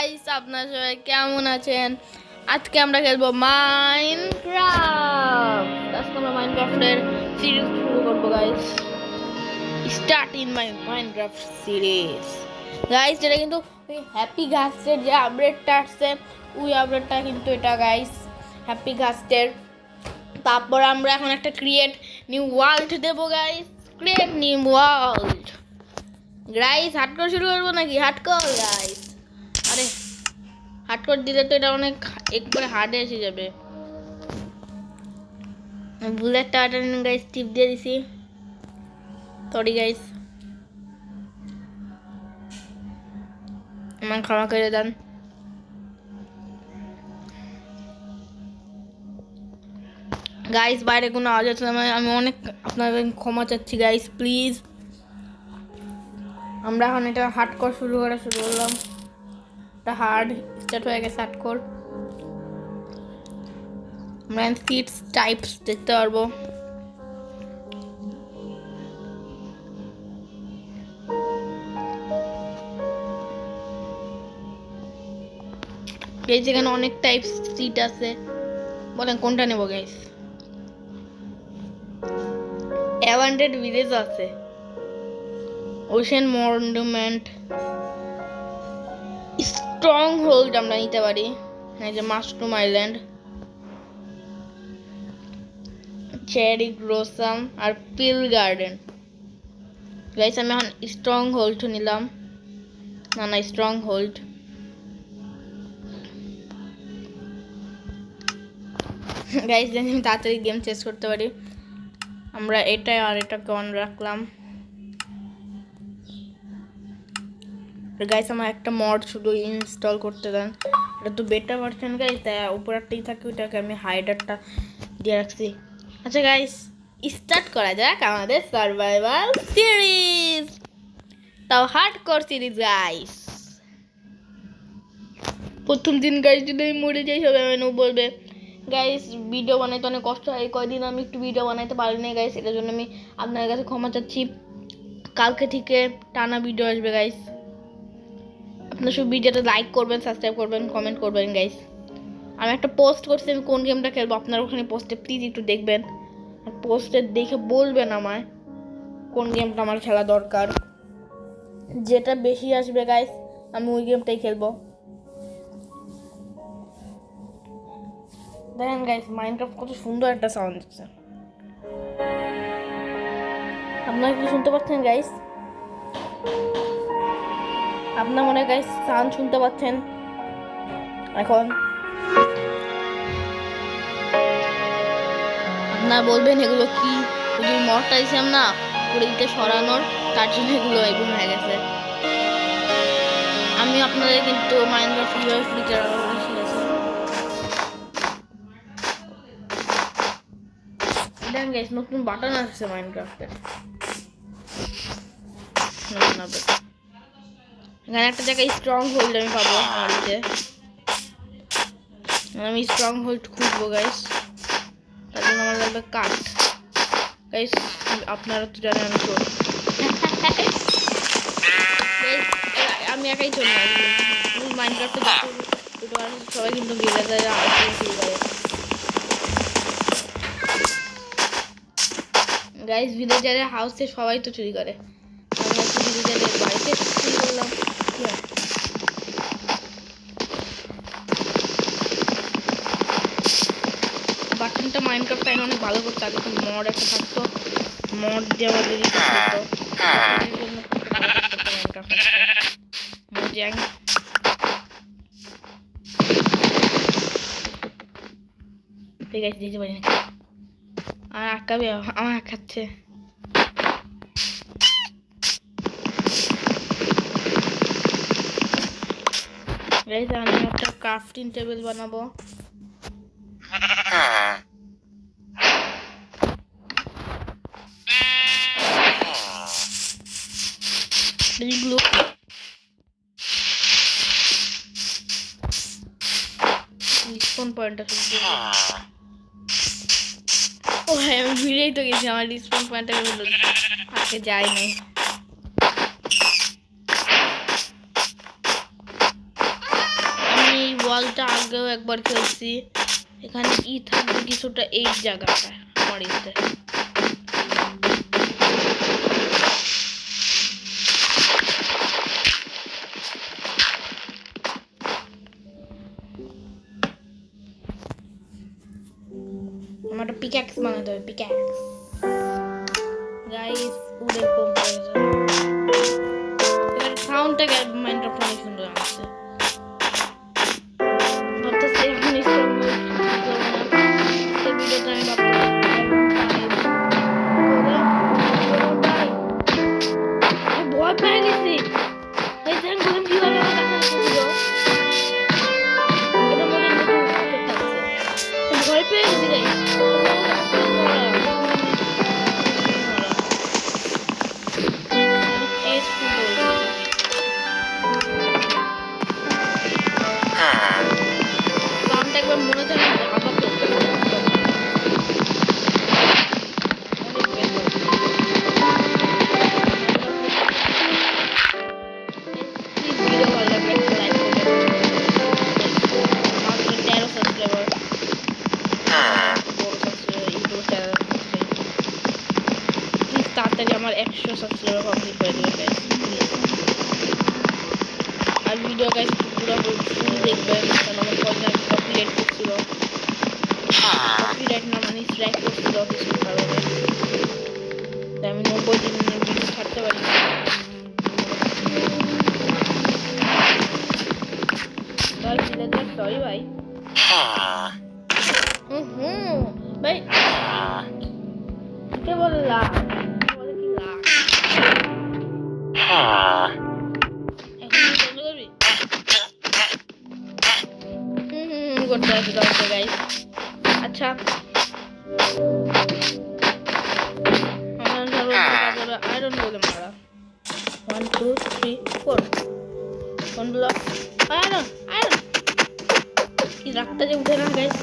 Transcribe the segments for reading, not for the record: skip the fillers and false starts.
Guys, আপনারা সবাই কেমন আছেন? আজকে আমরা খেলবো মাইনক্রাফট। আজকে আমরা মাইনক্রাফটের সিরিজ শুরু করবো guys. Start in my Minecraft series guys. এটা কিন্তু ওই হ্যাপি ঘাসের যে আপডেটটা আসছে, ওই আপডেটটা কিন্তু এটা গাইস, হ্যাপি ঘাসের। তারপর আমরা এখন একটা ক্রিয়েট নিউ ওয়ার্ল্ড দেবো guys. Create new world guys. Hardcore শুরু করবো নাকি? Hardcore guys. আরে হার্ডকোর দিলে তো এটা অনেক একবারে হার্ডে এসে যাবে। বুলেট টাটা গাইস টিপ দিয়ে দিছি। সরি গাইস, আমার ক্ষমা করে দেন। গাইস বাইরে কোনো আওয়াজ হচ্ছে না, আমি অনেক আপনাদের ক্ষমা চাচ্ছি গাইস, প্লিজ। আমরা এখন এটা হার্ডকোর শুরু করলাম। এটা হার্ড স্টার্ট হয়ে গেছে হার্ডকোর। আমরা সিটস টাইপস দেখতে পারবো। এই যেখানে অনেক টাইপস সিট আছে, বলেন কোনটা নেবো গাইস? অ্যাবান্ডেড ভিলেজ আছে, ওশেন মনুমেন্ট, স্ট্রং হোল্ড আমরা নিতে পারি, এই যে মাশরুম আইল্যান্ড, চেরি গ্রোসাম আর পিল গার্ডেন। গাইস আমি এখন স্ট্রং হোল্ড নিলাম। না স্ট্রং হোল্ড। গাইস আমি তাড়াতাড়ি গেম চেঞ্জ করতে পারি। আমরা এটা আর এটাকে অন রাখলাম। গাইস আমার একটা মড শুধু ইনস্টল করতে দেন, এটা তো বেটা ভার্সন গাইস, তাই উপরেরটাই থাকে, ওইটাকে আমি হাইডারটা দিয়ে রাখছি। আচ্ছা গাইস, স্টার্ট করা যাক আমাদের সার্ভাইভাল সিরিজ, তাও হার্ডকোর সিরিজ গাইস। প্রথম দিন গাইস যদি আমি মরে যাই, সবাই আমাকে বলবে গাইস ভিডিও বানাইতে অনেক কষ্ট হয়। কয়দিন আমি একটু ভিডিও বানাইতে পারিনি গাইস, এটার জন্য আমি আপনার কাছে ক্ষমা চাচ্ছি। কালকে থেকে টানা ভিডিও আসবে গাইস। আপনার সব ভিডিওটা লাইক করবেন, সাবস্ক্রাইব করবেন, কমেন্ট করবেন গাইস। আমি একটা পোস্ট করছি আমি কোন গেমটা খেলবো, আপনার ওখানে পোস্টে প্লিজ একটু দেখবেন, আর পোস্টে দেখে বলবেন আমায় কোন গেমটা আমার খেলা দরকার। যেটা বেশি আসবে গাইস আমি ওই গেমটাই খেলবো। দেখেন গাইস মাইনক্রাফট কত সুন্দর একটা সাউন্ড দিচ্ছে, আপনারা কি শুনতে পাচ্ছেন গাইস? আপনার মনে গাইস সাউন্ড শুনতে পাচ্ছেন এখন? আপনারা বলবেন এগুলো কি? ওই মডটা দিয়েছিলাম না দিতে সরানোর, তার জন্য এগুলো এগুলো হয়ে গেছে। আমি আপনাদের কিন্তু মাইনক্রাফট কিভাবে ফ্রি চালাবো শিখেছি। দেখেন গাইস নতুন বাটন আসছে মাইনক্রাফটে, এখানে একটা জায়গায় স্ট্রং হোল্ড আমি পাবো বাড়িতে। আমি স্ট্রং হোল্ড খুঁজবো গাইস, তার জন্য আমার লাগবে কাঠ গাইস। আপনারা তো জানেন আমি চোর। আমি একাই চোর না, মাইনক্রাফটে সবাই কিন্তু ভিলেজাররা চুরি করে গাইস। ভিলেজারের হাউসে সবাই তো চুরি করে, আমি আজকে ভিলেজারের বাড়িতে চুরি করলাম। বাটনটা মাইনক্রাফট টাইম অনেক ভালো করতে, আগে তো মড একটা থাকতো, মড দিয়ে আমাদের দিতে হতো। ঠিক আছে দিতে পারি না, আর আঁকাবে আমার আঁকাচ্ছে। আমি একটা ক্রাফটিং টেবিল বানাবো। রিসপন পয়েন্টটা ও হ্যাঁ আমি ভুলেই তো গেছি, আমার রিসপন পয়েন্টটা আজকে যাই নাই। ওয়ালটা আগেও একবার খেলছি। এখানে ই থাকবে কিছুটা এই জায়গাটা আমার ইতে। আমার একটা পিক্যাক্স বানাতে হবে, পিক্যাক্স গাইস। উড়ে কম হয়েছে, এটার সাউন্ডটা মাইন্ডক্রাফট অনেক সুন্দর আসছে। ভাবতেছি এখন স্ট্রং ভিডিওতে আমি ভয় পেয়ে গেছি। এই ধ্যান করলাম কিভাবে আমার কাছে ছিল, এটা মনে নতুন ইফেক্ট আছে। ভয় পেয়ে গেছি গাইস। একবার মনে থাকে আবার তাড়াতাড়ি আমার 100 সাবস্ক্রাইবার কমপ্লিট করে দেবেন গাইস প্লিজ। আর ভিডিও গাইস পুরো ফুল দেখবেন, কারণ আমার কয়টা কপিরাইট করছিল, কপিরাইট না মানে স্ট্রাইক করছিল কিছু কারণে, তাই আমি 90 দিনের ভিডিও ছাড়তে পারি না। সরি ভাই। ভাই কে বলে লাখ, বলে কি লাখ এখন বন্ধ করবি? করতে হবে দরকার গাইস। আচ্ছা আয়রন বলে মারা 1 2 3 4 কোন ব্লক আয়রন আয়রন কি রাখতে যে উঠে না গাইস।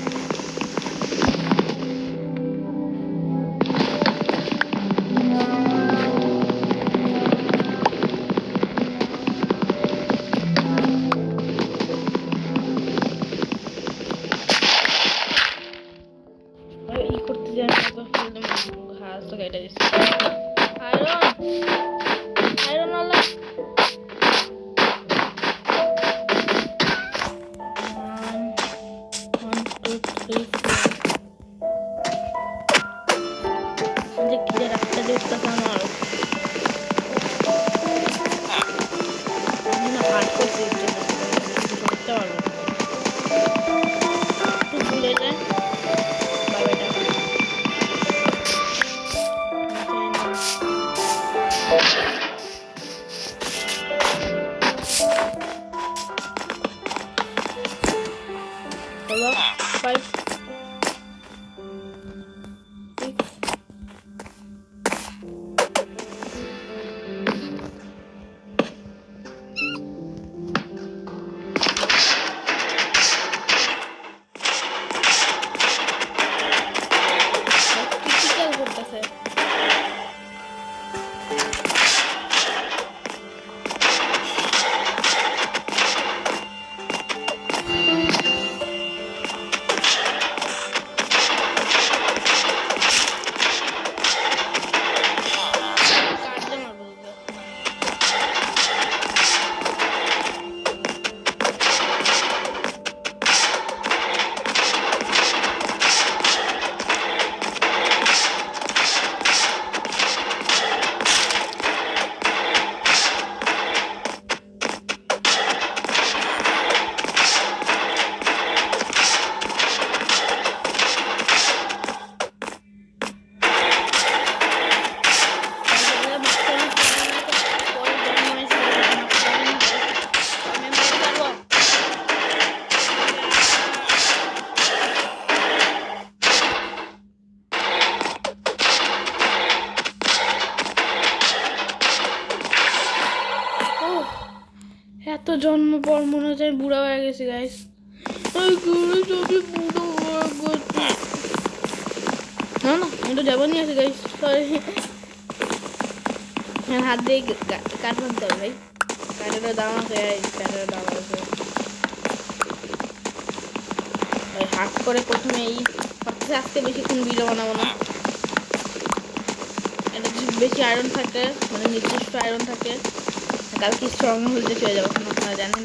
ই করতে যাই ঘাস তো কেটে দিচ্ছে। আয়রন আয়রন আলা 1 2 3 4 যে কি রাখতে দেখতে আমার আমি না হার্ড করতে করতে পারবো একটু ভুলে যায়। Hello? 5 6 critical করতেছে। এত জন্ম পর মনে হচ্ছে আমি বুড়া হয়ে গেছি গাইস। না না আমি তো যাবনি আছে গাইস, সরি। হ্যাঁ হাত দিয়ে কাট ভাঙতে হবে ভাই, কাঠেরও দাম আছে, কাঠেরও দাম আছে। হার্ড করে প্রথমেই ভাবতেছি আজকে বেশিক্ষণ ভিডিও বানাবো না। এটা যদি বেশি আয়রন থাকে মানে নির্দিষ্ট আয়রন থাকে কালকে স্ট্রং হলতে চলে যাবো। এখন আপনারা জানেন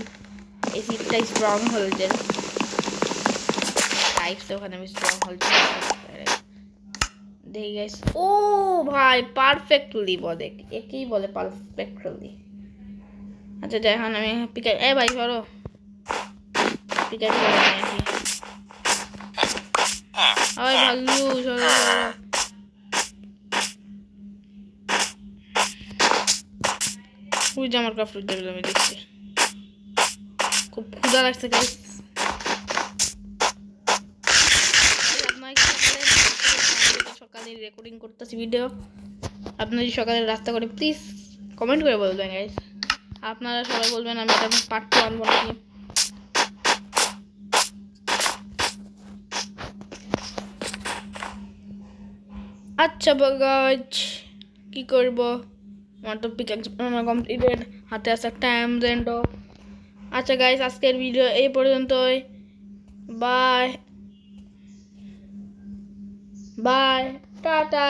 এই সিটটা স্ট্রং হলদের টাইপস, ওখানে আমি স্ট্রং হলতে দেখি গাইস। ও ভাই পারফেক্টলি বলে, একেই বলে পারফেক্টলি। আচ্ছা যাই, এখন আমি পিকার ভাই সরো, পিকার করে নিয়ে আসি। ওই ভাল্লু সরো সরো। ওই যে আমার কাপড় দেবে আমি দেখছি, খুব ক্ষুধা লাগছে গাইস। সকালে রেকর্ডিং করতেছি ভিডিও, আপনারা যদি সকালে রাস্তা করে প্লিজ কমেন্ট করে বলবেন গাইস। আপনারা সবাই বলবেন আমি এটা পার্ট 2 আনবো নাকি। আচ্ছা গাইস কি করব, আমার তো পিকাক্স কমপ্লিটেড, হাতে আছে একটা এমজেন্ডো। আচ্ছা গাইস আজকের ভিডিও এই পর্যন্তই, বাই বাই টাটা।